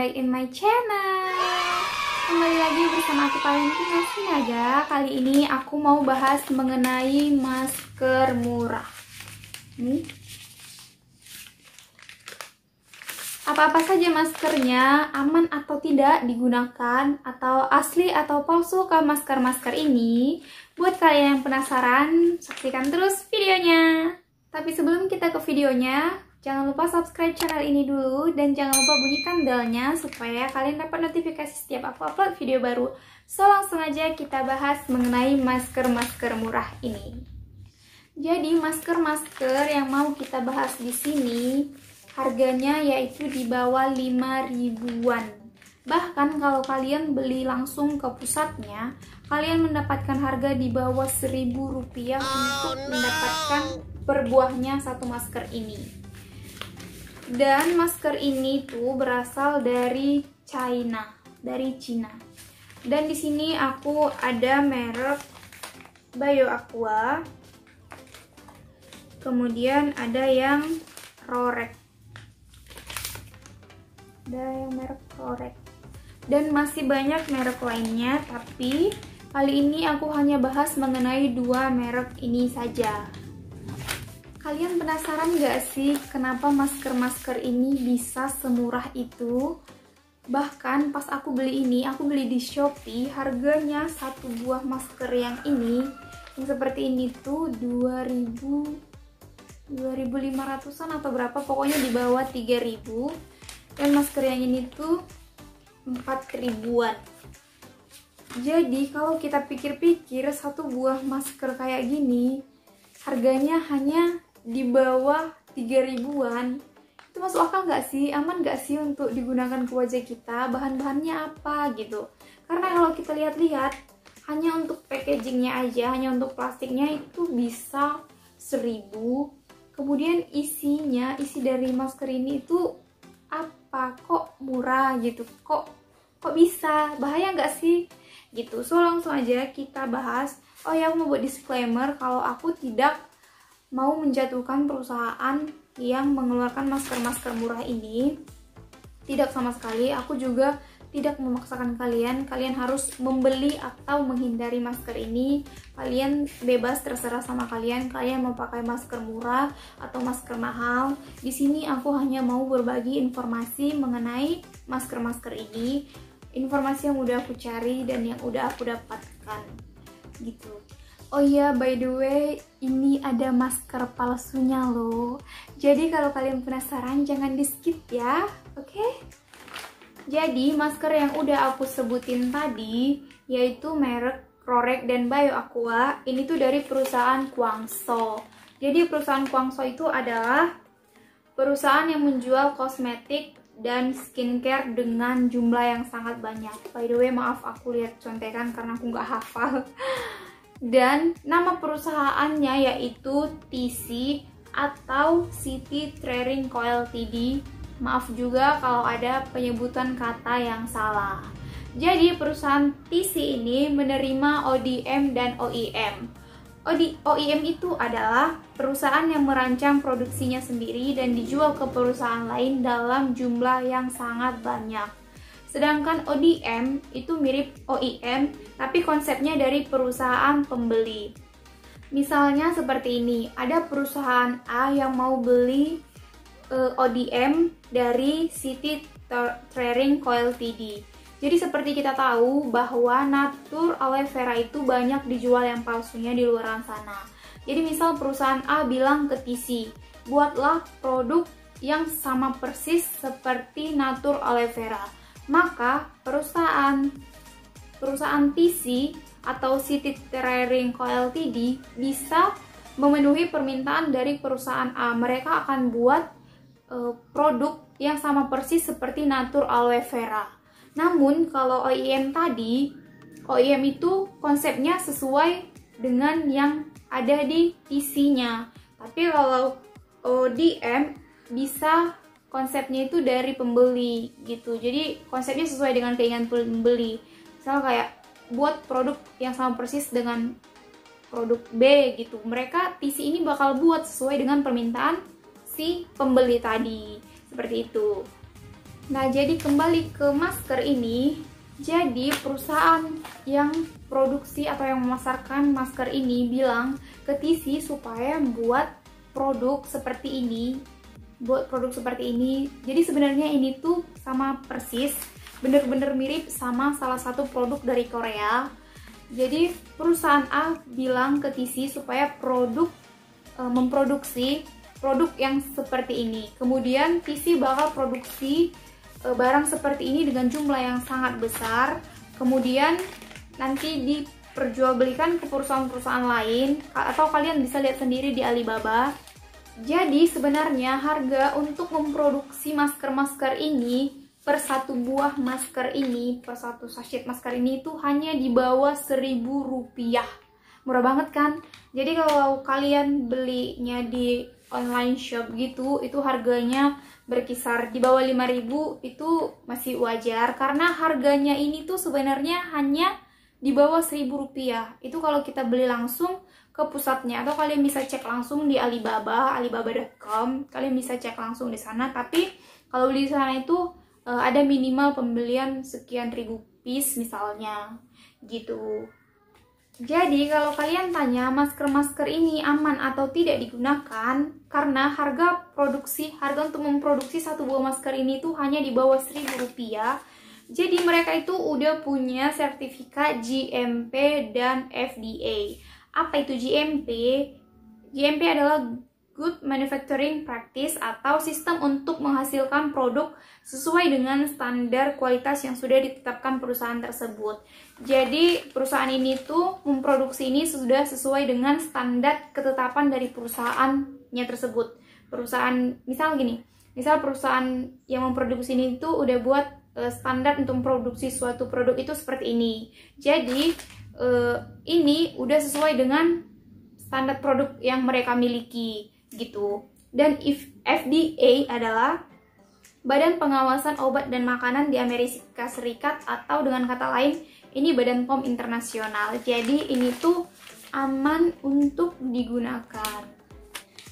back in my channel. Kembali lagi bersama aku Valentina Sinaga. Kali ini aku mau bahas mengenai masker murah. Nih, apa-apa saja maskernya, aman atau tidak digunakan, atau asli atau palsu ke masker-masker ini. Buat kalian yang penasaran, saksikan terus videonya. Tapi sebelum kita ke videonya, jangan lupa subscribe channel ini dulu dan jangan lupa bunyikan belnya supaya kalian dapat notifikasi setiap aku upload video baru. So langsung aja kita bahas mengenai masker-masker murah ini. Jadi masker-masker yang mau kita bahas di sini harganya yaitu di bawah 5 ribuan. Bahkan kalau kalian beli langsung ke pusatnya, kalian mendapatkan harga di bawah 1.000 rupiah untuk mendapatkan per buahnya satu masker ini. Dan masker ini tuh berasal dari China, dari Cina. Dan di sini aku ada merek BioAqua. Kemudian ada yang Rorek. Ada yang merek Rorek. Dan masih banyak merek lainnya, tapi kali ini aku hanya bahas mengenai dua merek ini saja. Kalian penasaran gak sih kenapa masker-masker ini bisa semurah itu? Bahkan pas aku beli ini, aku beli di Shopee, harganya satu buah masker yang ini, yang seperti ini tuh 2.500-an atau berapa, pokoknya di bawah 3.000. Dan masker yang ini tuh 4 ribuan. Jadi kalau kita pikir-pikir, satu buah masker kayak gini harganya hanya di bawah 3 ribuan. Itu masuk akal nggak sih? Aman nggak sih untuk digunakan ke wajah kita? Bahan-bahannya apa gitu? Karena kalau kita lihat-lihat, hanya untuk packagingnya aja, hanya untuk plastiknya itu bisa 1.000. Kemudian isi dari masker ini itu apa? Kok murah gitu? Kok bisa? Bahaya nggak sih? Gitu. So langsung aja kita bahas. Oh ya, aku mau buat disclaimer kalau aku tidak mau menjatuhkan perusahaan yang mengeluarkan masker-masker murah ini. Tidak sama sekali. Aku juga tidak memaksakan kalian harus membeli atau menghindari masker ini. Kalian bebas, terserah sama kalian mau pakai masker murah atau masker mahal. Di sini aku hanya mau berbagi informasi mengenai masker-masker ini, informasi yang udah aku cari dan yang udah aku dapatkan gitu. Oh iya, by the way, ini ada masker palsunya loh. Jadi kalau kalian penasaran jangan di skip ya, oke? Jadi masker yang udah aku sebutin tadi, yaitu merek Rorek dan BioAqua, ini tuh dari perusahaan Quangso. Jadi perusahaan Quangso itu adalah perusahaan yang menjual kosmetik dan skincare dengan jumlah yang sangat banyak. By the way, maaf aku lihat contekan karena aku nggak hafal. Dan nama perusahaannya yaitu TC atau City Trading Co. Ltd. Maaf juga kalau ada penyebutan kata yang salah. Jadi perusahaan TC ini menerima ODM dan OEM. OEM itu adalah perusahaan yang merancang produksinya sendiri dan dijual ke perusahaan lain dalam jumlah yang sangat banyak. Sedangkan ODM itu mirip OEM, tapi konsepnya dari perusahaan pembeli. Misalnya seperti ini, ada perusahaan A yang mau beli ODM dari City Trading Co. Ltd. Jadi seperti kita tahu bahwa Natur Aloe Vera itu banyak dijual yang palsunya di luar sana. Jadi misal perusahaan A bilang ke TC, buatlah produk yang sama persis seperti Natur Aloe Vera. Maka perusahaan TC atau City Trading Co. Ltd bisa memenuhi permintaan dari perusahaan A. Mereka akan buat produk yang sama persis seperti Natur Aloe Vera. Namun kalau OEM tadi, OEM itu konsepnya sesuai dengan yang ada di TC-nya. Tapi kalau ODM bisa konsepnya itu dari pembeli gitu. Jadi konsepnya sesuai dengan keinginan pembeli. Misal kayak buat produk yang sama persis dengan produk B gitu. Mereka TC ini bakal buat sesuai dengan permintaan si pembeli tadi. Seperti itu. Nah, jadi kembali ke masker ini, jadi perusahaan yang produksi atau yang memasarkan masker ini bilang ke TC supaya buat produk seperti ini. Jadi sebenarnya ini tuh sama persis, bener-bener mirip sama salah satu produk dari Korea. Jadi perusahaan A bilang ke TC supaya memproduksi produk yang seperti ini. Kemudian TC bakal produksi barang seperti ini dengan jumlah yang sangat besar, kemudian nanti diperjualbelikan ke perusahaan-perusahaan lain, atau kalian bisa lihat sendiri di Alibaba. Jadi sebenarnya harga untuk memproduksi masker-masker ini, per satu buah masker ini, per satu sachet masker ini itu hanya di bawah 1.000 rupiah. Murah banget kan? Jadi kalau kalian belinya di online shop gitu, itu harganya berkisar di bawah 5.000, itu masih wajar karena harganya ini tuh sebenarnya hanya di bawah 1.000 rupiah. Itu kalau kita beli langsung ke pusatnya, atau kalian bisa cek langsung di alibaba.com, kalian bisa cek langsung di sana. Tapi kalau beli di sana itu ada minimal pembelian sekian ribu piece misalnya gitu. Jadi kalau kalian tanya masker-masker ini aman atau tidak digunakan, karena harga untuk memproduksi satu buah masker ini tuh hanya di bawah 1.000 rupiah. Jadi mereka itu udah punya sertifikat GMP dan FDA. Apa itu GMP? GMP adalah Good Manufacturing Practice, atau sistem untuk menghasilkan produk sesuai dengan standar kualitas yang sudah ditetapkan perusahaan tersebut. Jadi perusahaan ini tuh memproduksi ini sudah sesuai dengan standar ketetapan dari perusahaannya tersebut. Misal perusahaan yang memproduksi ini tuh udah buat standar untuk memproduksi suatu produk itu seperti ini. Jadi ini udah sesuai dengan standar produk yang mereka miliki gitu. Dan FDA adalah Badan Pengawasan Obat dan Makanan di Amerika Serikat, atau dengan kata lain ini Badan POM internasional. Jadi ini tuh aman untuk digunakan.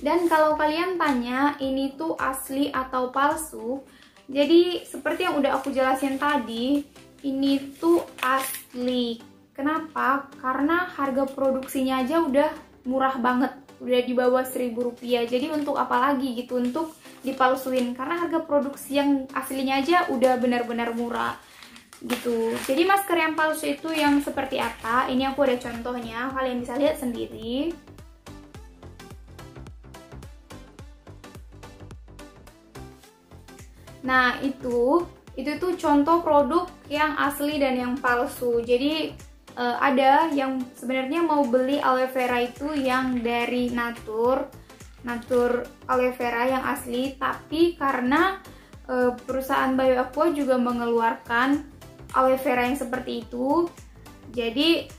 Dan kalau kalian tanya ini tuh asli atau palsu, jadi seperti yang udah aku jelasin tadi, ini tuh asli. Kenapa? Karena harga produksinya aja udah murah banget, udah di bawah 1.000 rupiah. Jadi untuk apa lagi gitu untuk dipalsuin, karena harga produksi yang aslinya aja udah benar-benar murah gitu. Jadi masker yang palsu itu yang seperti apa? Ini aku ada contohnya, kalian bisa lihat sendiri. Nah, itu tuh contoh produk yang asli dan yang palsu. Jadi ada yang sebenarnya mau beli aloe vera itu yang dari Natur aloe vera yang asli, tapi karena perusahaan Bio Aqua juga mengeluarkan aloe vera yang seperti itu, jadi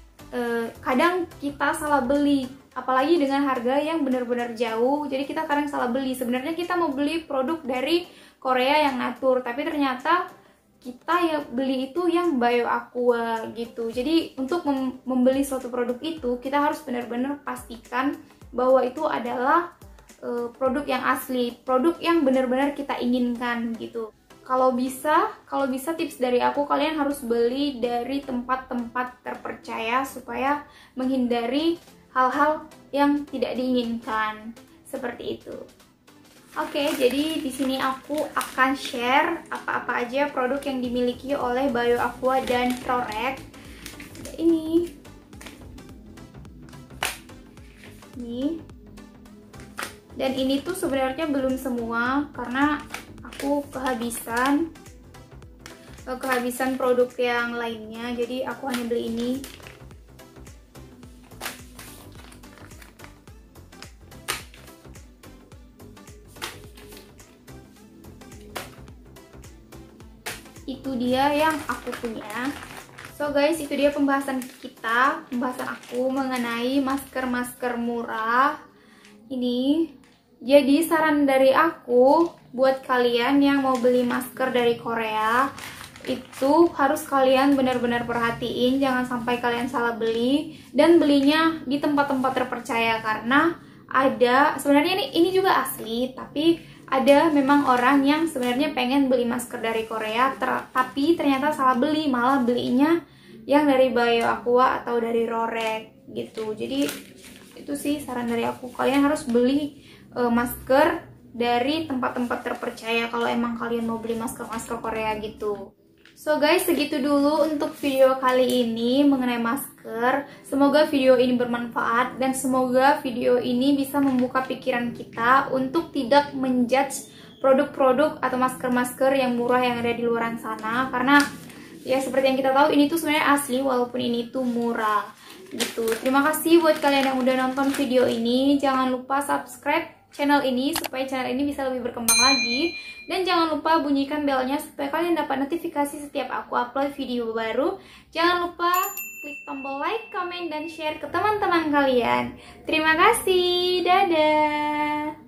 kadang kita salah beli, apalagi dengan harga yang benar-benar jauh. Jadi kita kadang salah beli. Sebenarnya kita mau beli produk dari Korea yang Natur, tapi ternyata kita ya beli itu yang Bio Aqua gitu. Jadi untuk membeli suatu produk itu kita harus benar-benar pastikan bahwa itu adalah produk yang asli, produk yang benar-benar kita inginkan gitu. Kalau bisa tips dari aku, kalian harus beli dari tempat-tempat terpercaya supaya menghindari hal-hal yang tidak diinginkan seperti itu. Oke, jadi di sini aku akan share apa-apa aja produk yang dimiliki oleh Bio Aqua dan Prorex. Ini. Dan ini tuh sebenarnya belum semua karena aku kehabisan produk yang lainnya. Jadi aku hanya beli ini. Itu dia yang aku punya. So guys, itu dia pembahasan aku mengenai masker-masker murah ini. Jadi saran dari aku buat kalian yang mau beli masker dari Korea, itu harus kalian benar-benar perhatiin, jangan sampai kalian salah beli, dan belinya di tempat-tempat terpercaya. Karena ada, sebenarnya ini juga asli, tapi ada memang orang yang sebenarnya pengen beli masker dari Korea, tapi ternyata salah beli, malah belinya yang dari Bio Aqua atau dari Rorek gitu. Jadi itu sih saran dari aku, kalian harus beli masker dari tempat-tempat terpercaya kalau emang kalian mau beli masker-masker Korea gitu. So guys, segitu dulu untuk video kali ini mengenai masker. Semoga video ini bermanfaat dan semoga video ini bisa membuka pikiran kita untuk tidak menjudge produk-produk atau masker-masker yang murah yang ada di luar sana, karena ya seperti yang kita tahu ini tuh sebenarnya asli walaupun ini tuh murah gitu. Terima kasih buat kalian yang udah nonton video ini. Jangan lupa subscribe channel ini supaya channel ini bisa lebih berkembang lagi, dan jangan lupa bunyikan belnya supaya kalian dapat notifikasi setiap aku upload video baru. Jangan lupa klik tombol like, comment, dan share ke teman-teman kalian. Terima kasih, dadah.